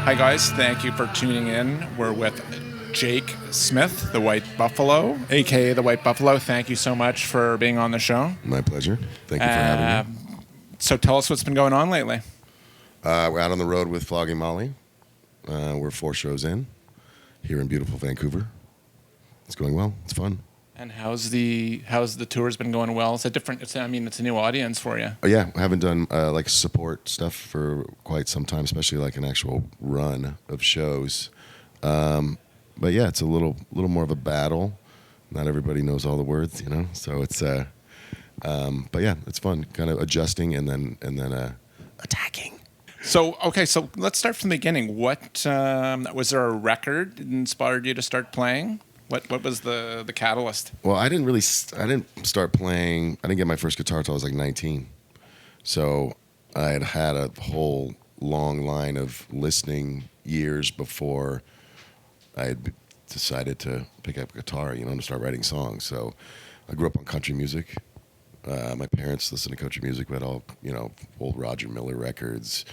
Hi guys, thank you for tuning in. We're with Jake Smith, the White Buffalo, aka the White Buffalo. Thank you so much for being on the show. My pleasure. Thank you for having me. So tell us what's been going on lately. We're out on the road with Flogging Molly. We're 4 shows in here in beautiful Vancouver. It's going well. It's fun. And how's the tours been going? Well, it's a new audience for you. Oh, yeah, I haven't done like support stuff for quite some time, especially like an actual run of shows. But yeah, it's a little more of a battle. Not everybody knows all the words, you know. So it's but yeah, it's fun, kind of adjusting and then attacking. So let's start from the beginning. What was there a record that inspired you to start playing? What was the catalyst? Well, I didn't start playing. I didn't get my first guitar until I was like 19. So I had a whole long line of listening years before I had decided to pick up a guitar, to start writing songs. So I grew up on country music. My parents listened to country music, but all, old Roger Miller records,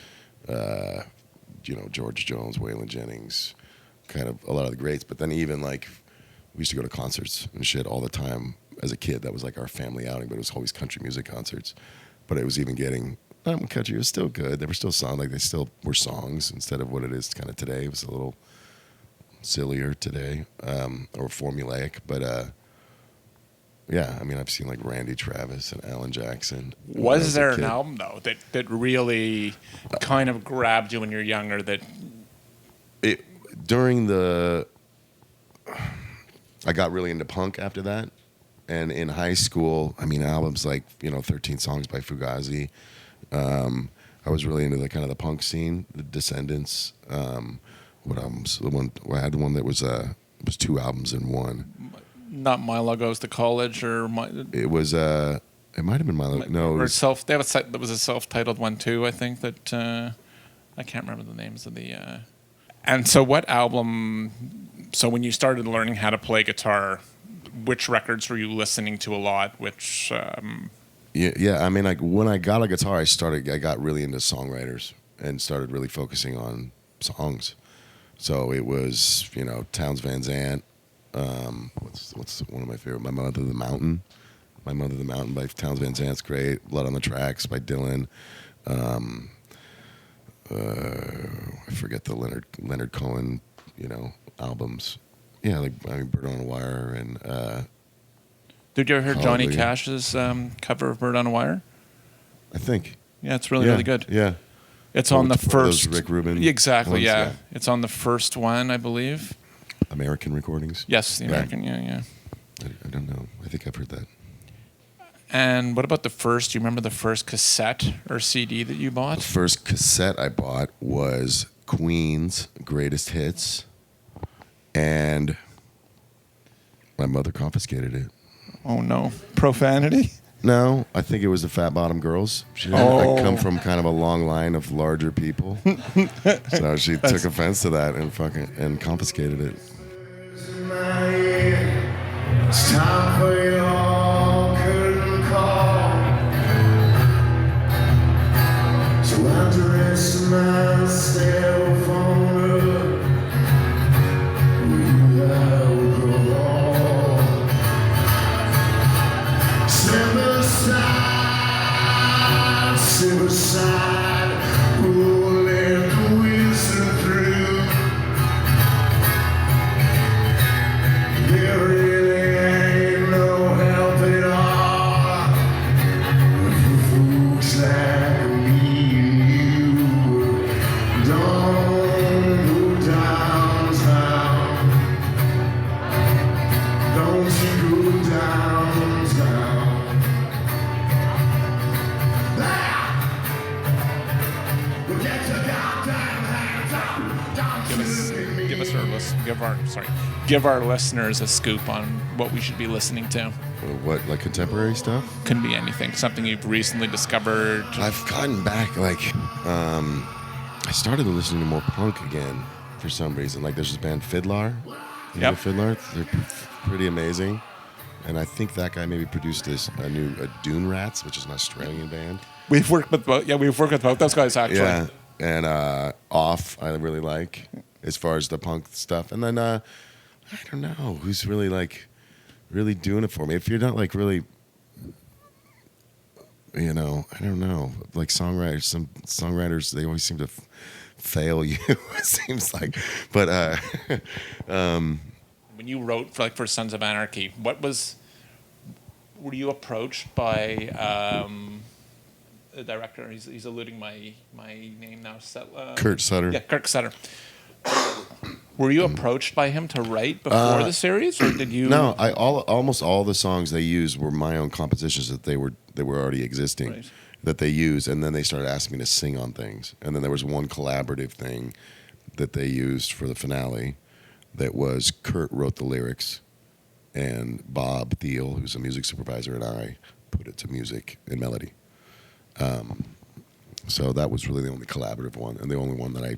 George Jones, Waylon Jennings, kind of a lot of the greats. But then even like, we used to go to concerts and shit all the time as a kid. That was like our family outing, but it was always country music concerts. But it was even getting, country was still good. They were still they still were songs instead of what it is kind of today. It was a little sillier today, or formulaic. But yeah, I've seen like Randy Travis and Alan Jackson. Was there an album though that really kind of grabbed you when you're younger? I got really into punk after that. And in high school, albums like, 13 Songs by Fugazi. I was really into the kind of the punk scene, the Descendants. What albums? I had the one that was 2 albums in one. Not Milo Goes to College It was, it might have been Milo. No. There was a self-titled one too, I think, that I can't remember the names of the... And so what album... So when you started learning how to play guitar, which records were you listening to a lot? Which Yeah. Like when I got a guitar, I got really into songwriters and started really focusing on songs. So it was, Townes Van Zandt. What's one of my favorite? My Mother the Mountain. My Mother the Mountain by Townes Van Zandt's great. Blood on the Tracks by Dylan. I forget the Leonard Cohen, albums. Yeah, like Bird on a Wire and. Did you ever hear Johnny Cash's cover of Bird on a Wire? I think. Yeah, it's really good. Yeah. It's on the first. Rick Rubin. Exactly. Ones, yeah, it's on the first one, I believe. American recordings. Yes, the American. Yeah. I don't know. I think I've heard that. And what about the first? Do you remember the first cassette or CD that you bought? The first cassette I bought was Queen's Greatest Hits. And my mother confiscated it. Oh, no. Profanity? No, I think it was the Fat Bottom Girls. She didn't come from kind of a long line of larger people. So she took offense to that and confiscated it. It's time for your curtain call. So I dress myself on up. Suicide, who let the whistle through. There really ain't no help at all for folks like me and you. Don't go downtown. Don't you go downtown. Give our listeners a scoop on what we should be listening to. What, like contemporary stuff? Couldn't be anything. Something you've recently discovered. I've gotten back, I started listening to more punk again for some reason. Like there's this band Fiddler. Yep. Fiddler? They're pretty amazing. And I think that guy maybe produced a Dune Rats, which is an Australian band. We've worked with both. Yeah, we've worked with both those guys actually. Yeah. and Off I really like as far as the punk stuff. And then I don't know who's really like really doing it for me. If you're not like really, you know, I don't know, like songwriters. Some songwriters, they always seem to fail you. It seems like, but when you wrote for Sons of Anarchy, were you approached by the director? He's eluding my name now. Kurt Sutter. Yeah, Kurt Sutter. Were you approached by him to write before the series, or did you? No, almost all the songs they used were my own compositions that they were already existing, Right. that they used, and then they started asking me to sing on things. And then there was one collaborative thing that they used for the finale, that was Kurt wrote the lyrics, and Bob Thiel, who's a music supervisor, and I put it to music and melody. So that was really the only collaborative one, and the only one that I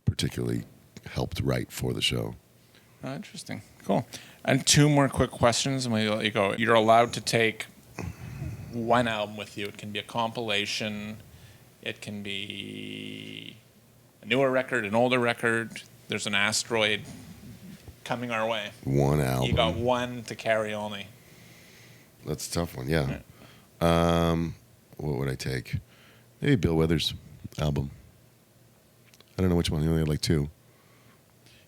particularly helped write for the show. Oh, interesting. Cool. And 2 more quick questions, and we'll let you go. You're allowed to take one album with you. It can be a compilation. It can be a newer record, an older record. There's an asteroid coming our way. One album. You got one to carry only. That's a tough one, yeah. What would I take? Maybe Bill Withers' album. I don't know which one. He only had like 2.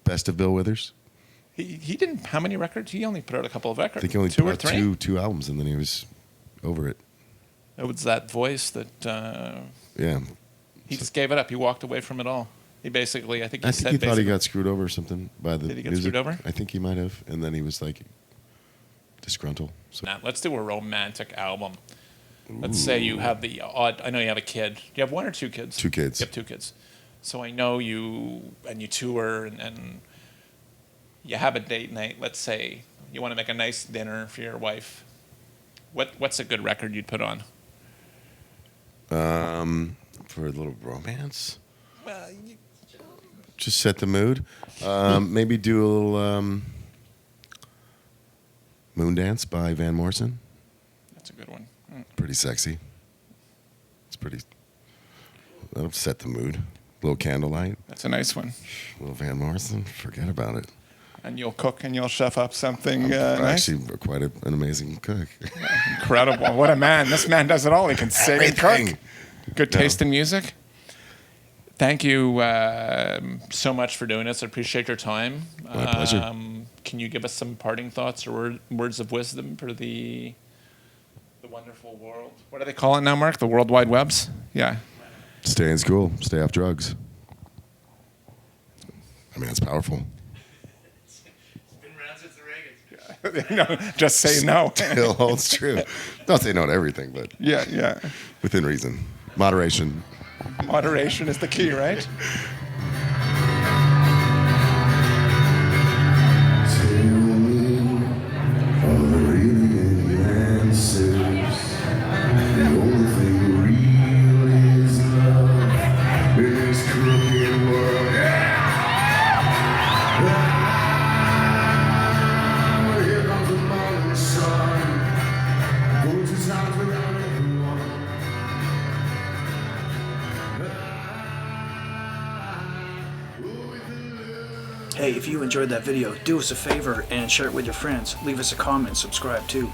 Best of Bill Withers. He didn't. How many records? He only put out a couple of records. I think he only 2 put or out 3. two albums, and then he was over it. It was that voice that Yeah. he just gave it up. He walked away from it all. He basically, I think I he think said he thought he basically- got screwed over or something by the Did he get music. screwed over? I think he might have, and then he was like disgruntled. So Now, let's do a romantic album. Let's say you have the odd. I know you have a kid. Do you have 1 or 2 kids? 2 kids. You have 2 kids. So I know you tour and you have a date night. Let's say you want to make a nice dinner for your wife. What's a good record you'd put on? For a little romance, Well, just set the mood. Maybe do a little Moondance by Van Morrison. that's a good one. Pretty sexy. It's pretty. That'll set the mood. Little Candlelight. That's a nice one. Little Van Morrison. Forget about it. And you'll cook and you'll chef up something I'm nice. actually quite an amazing cook. Incredible. What a man. This man does it all. He can sing and Everything. cook. Good taste in music. Thank you so much for doing this. I appreciate your time. My pleasure. Can you give us some parting thoughts or words of wisdom for the wonderful world? What do they call it now, Mark? The World Wide Webs? Yeah. Stay in school. Stay off drugs. I mean, that's powerful. It's been around since the Reagans. No, just say no. Still holds true. Don't say no to everything, but Yeah. within reason. Moderation. Moderation is the key, right? Hey, if you enjoyed that video, do us a favor and share it with your friends. Leave us a comment, subscribe too.